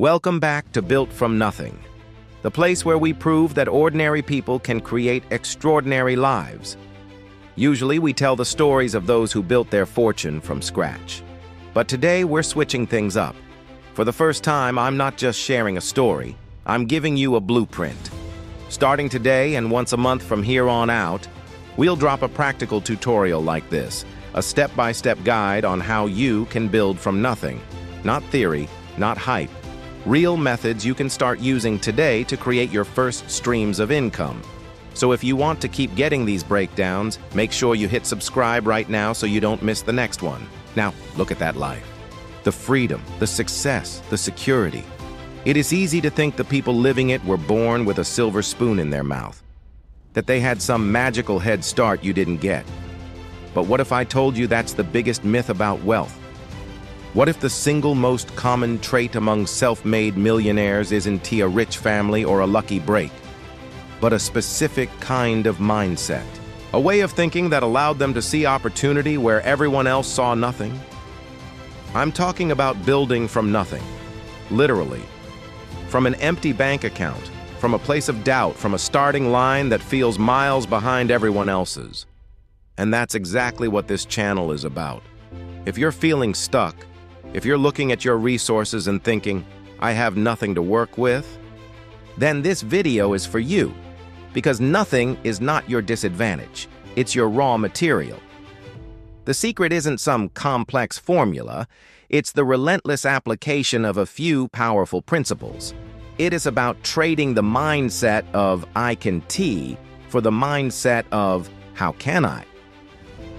Welcome back to Built from Nothing, the place where we prove that ordinary people can create extraordinary lives. Usually we tell the stories of those who built their fortune from scratch. But today we're switching things up. For the first time, I'm not just sharing a story, I'm giving you a blueprint. Starting today and once a month from here on out, we'll drop a practical tutorial like this, a step-by-step guide on how you can build from nothing. Not theory, not hype. Real methods you can start using today to create your first streams of income. So if you want to keep getting these breakdowns, make sure you hit subscribe right now so you don't miss the next one. Now, look at that life. The freedom, the success, the security. It is easy to think the people living it were born with a silver spoon in their mouth, that they had some magical head start you didn't get. But what if I told you that's the biggest myth about wealth? What if the single most common trait among self-made millionaires isn't a rich family or a lucky break, but a specific kind of mindset? A way of thinking that allowed them to see opportunity where everyone else saw nothing? I'm talking about building from nothing, literally. From an empty bank account, from a place of doubt, from a starting line that feels miles behind everyone else's. And that's exactly what this channel is about. If you're feeling stuck, if you're looking at your resources and thinking, I have nothing to work with, then this video is for you. Because nothing is not your disadvantage, it's your raw material. The secret isn't some complex formula, it's the relentless application of a few powerful principles. It is about trading the mindset of I can for the mindset of how can I?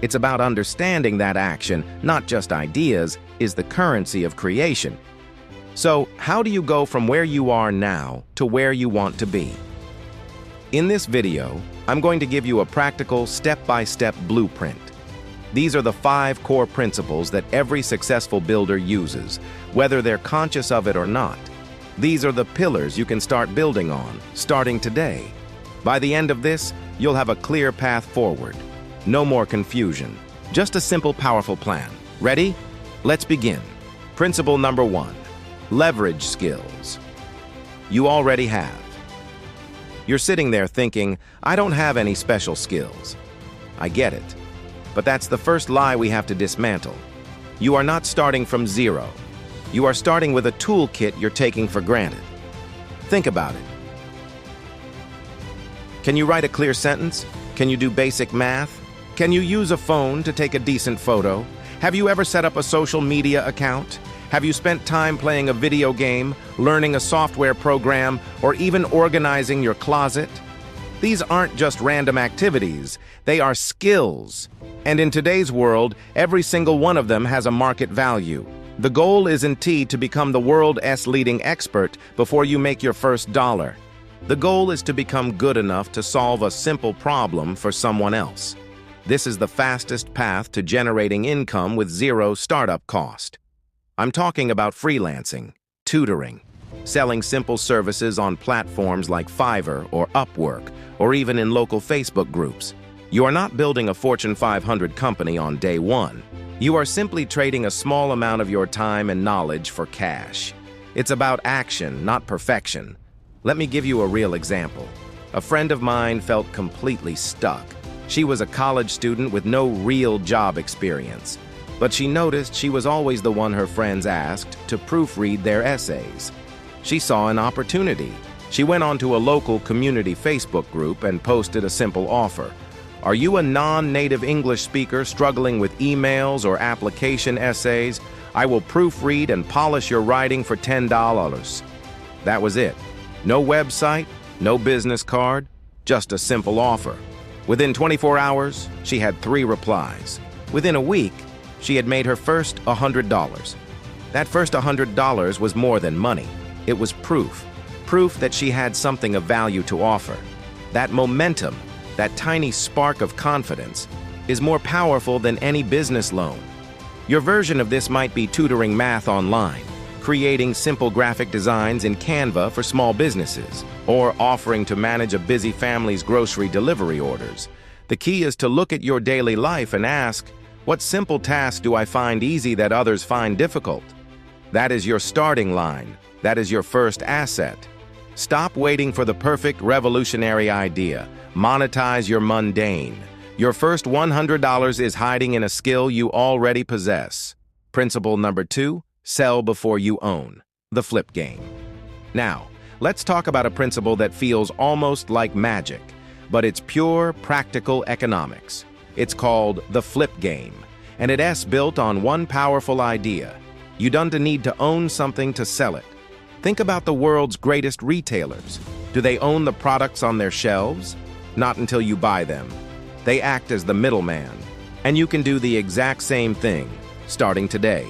It's about understanding that action, not just ideas, is the currency of creation. So, how do you go from where you are now to where you want to be? In this video, I'm going to give you a practical, step-by-step blueprint. These are the 5 core principles that every successful builder uses, whether they're conscious of it or not. These are the pillars you can start building on, starting today. By the end of this, you'll have a clear path forward. No more confusion. Just a simple, powerful plan. Ready? Let's begin. Principle number 1. Leverage skills. You already have. You're sitting there thinking, I don't have any special skills. I get it. But that's the first lie we have to dismantle. You are not starting from zero. You are starting with a toolkit you're taking for granted. Think about it. Can you write a clear sentence? Can you do basic math? Can you use a phone to take a decent photo? Have you ever set up a social media account? Have you spent time playing a video game, learning a software program, or even organizing your closet? These aren't just random activities, they are skills. And in today's world, every single one of them has a market value. The goal isn't to become the world's leading expert before you make your first dollar. The goal is to become good enough to solve a simple problem for someone else. This is the fastest path to generating income with zero startup cost. I'm talking about freelancing, tutoring, selling simple services on platforms like Fiverr or Upwork, or even in local Facebook groups. You are not building a Fortune 500 company on day one. You are simply trading a small amount of your time and knowledge for cash. It's about action, not perfection. Let me give you a real example. A friend of mine felt completely stuck. She was a college student with no real job experience, but she noticed she was always the one her friends asked to proofread their essays. She saw an opportunity. She went onto a local community Facebook group and posted a simple offer. Are you a non-native English speaker struggling with emails or application essays? I will proofread and polish your writing for $10. That was it. No website, no business card, just a simple offer. Within 24 hours, she had 3 replies. Within a week, she had made her first $100. That first $100 was more than money. It was proof. Proof that she had something of value to offer. That momentum, that tiny spark of confidence, is more powerful than any business loan. Your version of this might be tutoring math online, creating simple graphic designs in Canva for small businesses, or offering to manage a busy family's grocery delivery orders. The key is to look at your daily life and ask, what simple tasks do I find easy that others find difficult? That is your starting line. That is your first asset. Stop waiting for the perfect revolutionary idea. Monetize your mundane. Your first $100 is hiding in a skill you already possess. Principle number 2, sell before you own. The flip game. Now, let's talk about a principle that feels almost like magic, but it's pure, practical economics. It's called the flip game, and it's built on one powerful idea. You don't need to own something to sell it. Think about the world's greatest retailers. Do they own the products on their shelves? Not until you buy them. They act as the middleman. And you can do the exact same thing, starting today.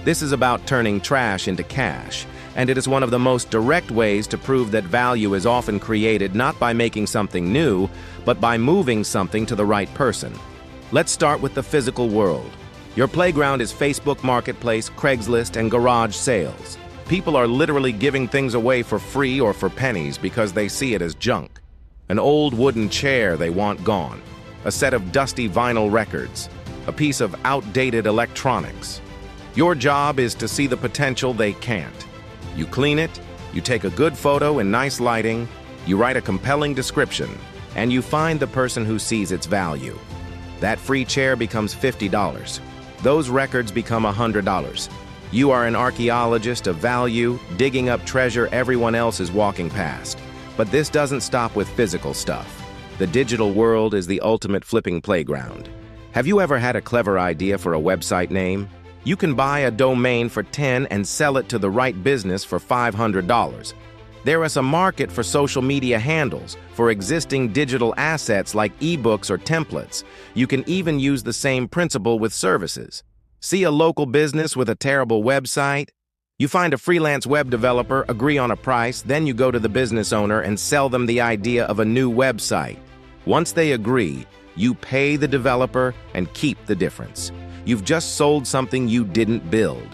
This is about turning trash into cash, and it is one of the most direct ways to prove that value is often created not by making something new, but by moving something to the right person. Let's start with the physical world. Your playground is Facebook Marketplace, Craigslist, and garage sales. People are literally giving things away for free or for pennies because they see it as junk. An old wooden chair they want gone, a set of dusty vinyl records, a piece of outdated electronics. Your job is to see the potential they can't. You clean it, you take a good photo in nice lighting, you write a compelling description, and you find the person who sees its value. That free chair becomes $50. Those records become $100. You are an archaeologist of value, digging up treasure everyone else is walking past. But this doesn't stop with physical stuff. The digital world is the ultimate flipping playground. Have you ever had a clever idea for a website name? You can buy a domain for $10 and sell it to the right business for $500. There is a market for social media handles, for existing digital assets like ebooks or templates. You can even use the same principle with services. See a local business with a terrible website? You find a freelance web developer, agree on a price, then you go to the business owner and sell them the idea of a new website. Once they agree, you pay the developer and keep the difference. You've just sold something you didn't build.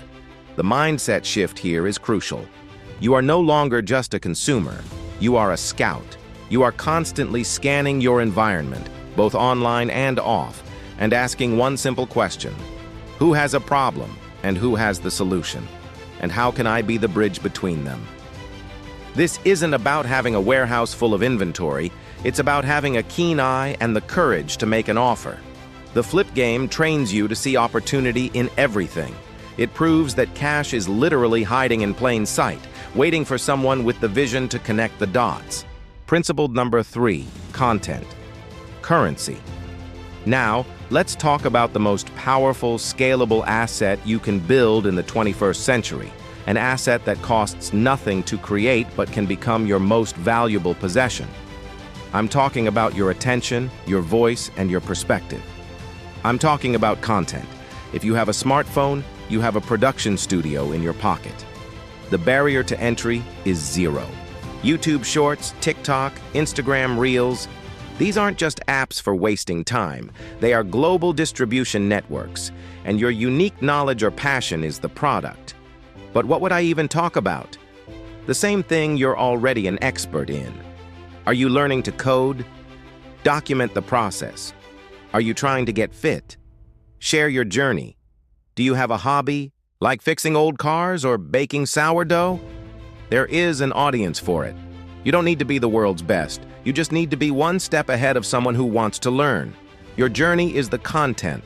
The mindset shift here is crucial. You are no longer just a consumer. You are a scout. You are constantly scanning your environment, both online and off, and asking one simple question. Who has a problem, and who has the solution? And how can I be the bridge between them? This isn't about having a warehouse full of inventory. It's about having a keen eye and the courage to make an offer. The flip game trains you to see opportunity in everything. It proves that cash is literally hiding in plain sight, waiting for someone with the vision to connect the dots. Principle number 3, content. Currency. Now, let's talk about the most powerful, scalable asset you can build in the 21st century, an asset that costs nothing to create but can become your most valuable possession. I'm talking about your attention, your voice, and your perspective. I'm talking about content. If you have a smartphone, you have a production studio in your pocket. The barrier to entry is zero. YouTube Shorts, TikTok, Instagram Reels, these aren't just apps for wasting time. They are global distribution networks, and your unique knowledge or passion is the product. But what would I even talk about? The same thing you're already an expert in. Are you learning to code? Document the process. Are you trying to get fit? Share your journey. Do you have a hobby, like fixing old cars or baking sourdough? There is an audience for it. You don't need to be the world's best. You just need to be one step ahead of someone who wants to learn. Your journey is the content.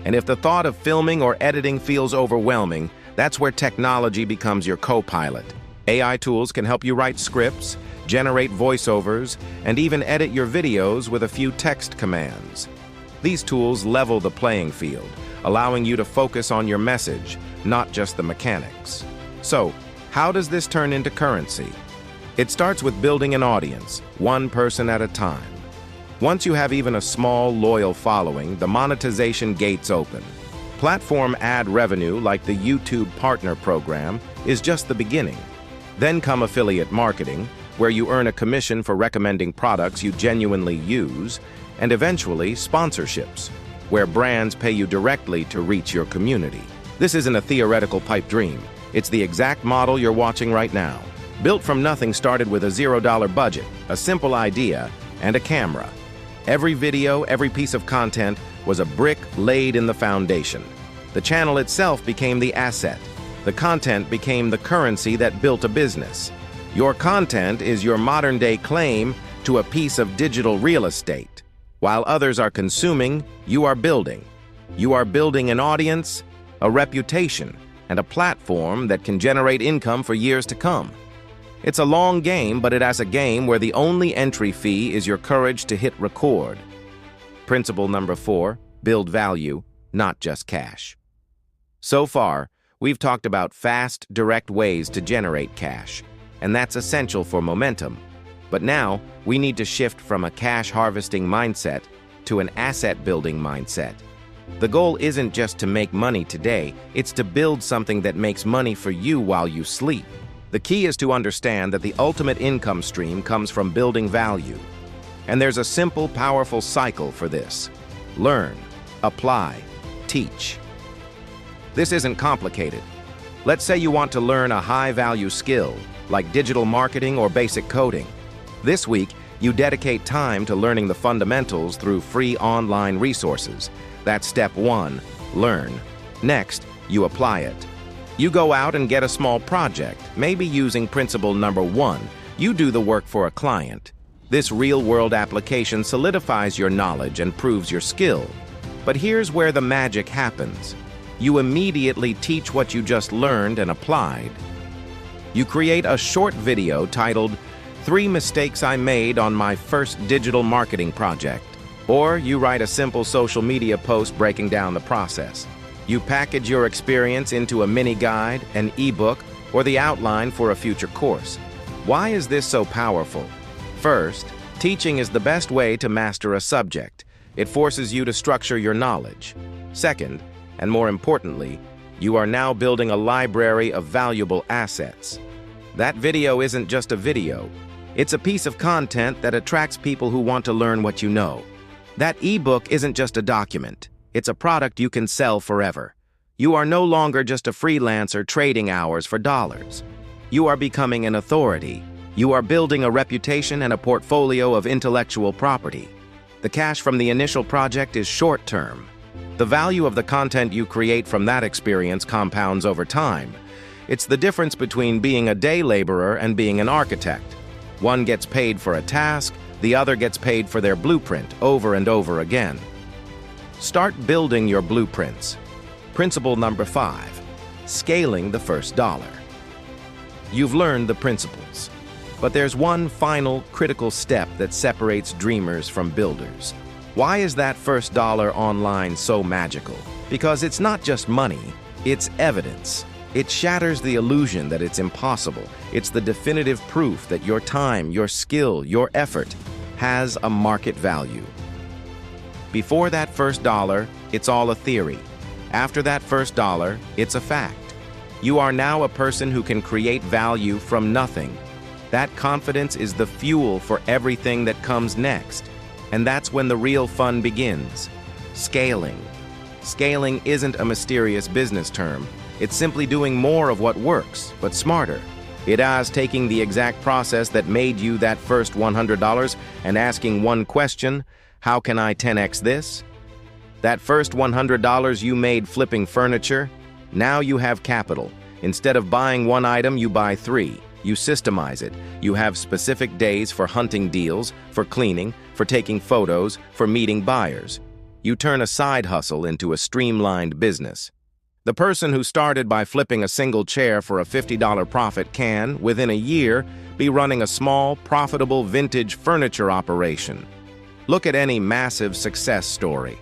And if the thought of filming or editing feels overwhelming, that's where technology becomes your co-pilot. AI tools can help you write scripts, generate voiceovers, and even edit your videos with a few text commands. These tools level the playing field, allowing you to focus on your message, not just the mechanics. So, how does this turn into currency? It starts with building an audience, one person at a time. Once you have even a small, loyal following, the monetization gates open. Platform ad revenue, like the YouTube Partner Program, is just the beginning. Then come affiliate marketing, where you earn a commission for recommending products you genuinely use, and eventually sponsorships, where brands pay you directly to reach your community. This isn't a theoretical pipe dream. It's the exact model you're watching right now. Built from nothing started with a $0 budget, a simple idea, and a camera. Every video, every piece of content was a brick laid in the foundation. The channel itself became the asset. The content became the currency that built a business. Your content is your modern-day claim to a piece of digital real estate. While others are consuming, you are building. You are building an audience, a reputation, and a platform that can generate income for years to come. It's a long game, but it is a game where the only entry fee is your courage to hit record. Principle number 4, build value, not just cash. So far, we've talked about fast, direct ways to generate cash, and that's essential for momentum. But now, we need to shift from a cash-harvesting mindset to an asset-building mindset. The goal isn't just to make money today, it's to build something that makes money for you while you sleep. The key is to understand that the ultimate income stream comes from building value. And there's a simple, powerful cycle for this. Learn, apply, teach. This isn't complicated. Let's say you want to learn a high-value skill, like digital marketing or basic coding. This week, you dedicate time to learning the fundamentals through free online resources. That's step 1, learn. Next, you apply it. You go out and get a small project, maybe using principle number 1. You do the work for a client. This real-world application solidifies your knowledge and proves your skill. But here's where the magic happens. You immediately teach what you just learned and applied. You create a short video titled, 3 Mistakes I Made on My First Digital Marketing Project. Or you write a simple social media post breaking down the process. You package your experience into a mini guide, an ebook, or the outline for a future course. Why is this so powerful? First, teaching is the best way to master a subject. It forces you to structure your knowledge. Second, and more importantly, you are now building a library of valuable assets. That video isn't just a video. It's a piece of content that attracts people who want to learn what you know. That ebook isn't just a document. It's a product you can sell forever. You are no longer just a freelancer trading hours for dollars. You are becoming an authority. You are building a reputation and a portfolio of intellectual property. The cash from the initial project is short-term. The value of the content you create from that experience compounds over time. It's the difference between being a day laborer and being an architect. One gets paid for a task, the other gets paid for their blueprint over and over again. Start building your blueprints. Principle number 5, scaling the first dollar. You've learned the principles, but there's one final critical step that separates dreamers from builders. Why is that first dollar online so magical? Because it's not just money, it's evidence. It shatters the illusion that it's impossible. It's the definitive proof that your time, your skill, your effort has a market value. Before that first dollar, it's all a theory. After that first dollar, it's a fact. You are now a person who can create value from nothing. That confidence is the fuel for everything that comes next. And that's when the real fun begins. Scaling. Scaling isn't a mysterious business term. It's simply doing more of what works, but smarter. It is taking the exact process that made you that first $100 and asking one question, how can I 10x this? That first $100 you made flipping furniture, now you have capital. Instead of buying one item, you buy 3. You systemize it. You have specific days for hunting deals, for cleaning, for taking photos, for meeting buyers. You turn a side hustle into a streamlined business. The person who started by flipping a single chair for a $50 profit can, within a year, be running a small, profitable vintage furniture operation. Look at any massive success story.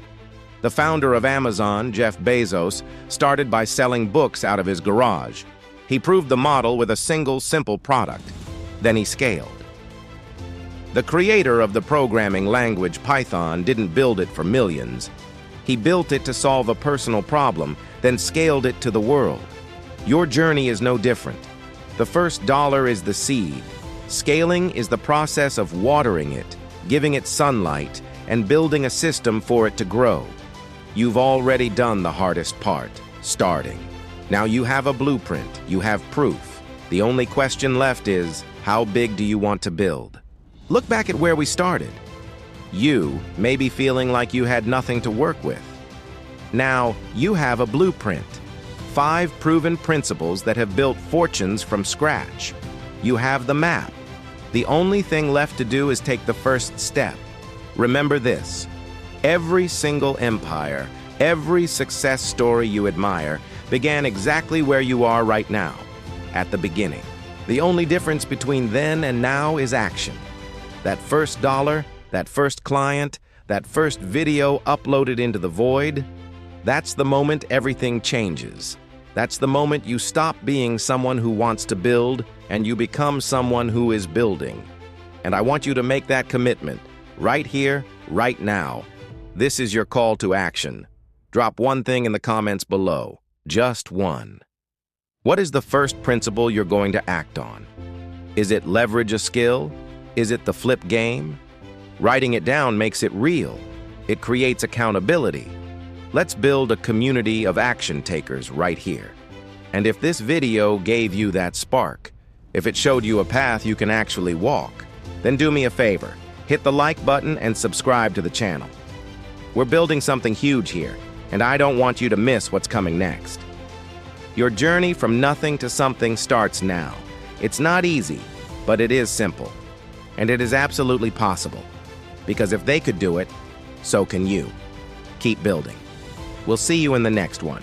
The founder of Amazon, Jeff Bezos, started by selling books out of his garage. He proved the model with a single, simple product. Then he scaled. The creator of the programming language Python didn't build it for millions. He built it to solve a personal problem, then scaled it to the world. Your journey is no different. The first dollar is the seed. Scaling is the process of watering it, giving it sunlight, and building a system for it to grow. You've already done the hardest part, starting. Now you have a blueprint, you have proof. The only question left is, how big do you want to build? Look back at where we started. You may be feeling like you had nothing to work with. Now you have a blueprint. 5 proven principles that have built fortunes from scratch. You have the map. The only thing left to do is take the first step. Remember this: every single empire, every success story you admire began exactly where you are right now, at the beginning. The only difference between then and now is action. That first dollar, that first client, that first video uploaded into the void, that's the moment everything changes. That's the moment you stop being someone who wants to build and you become someone who is building. And I want you to make that commitment right here, right now. This is your call to action. Drop one thing in the comments below. Just one. What is the first principle you're going to act on? Is it leverage a skill? Is it the flip game? Writing it down makes it real. It creates accountability. Let's build a community of action takers right here. And if this video gave you that spark, if it showed you a path you can actually walk, then do me a favor. Hit the like button and subscribe to the channel. We're building something huge here, and I don't want you to miss what's coming next. Your journey from nothing to something starts now. It's not easy, but it is simple. And it is absolutely possible. Because if they could do it, so can you. Keep building. We'll see you in the next one.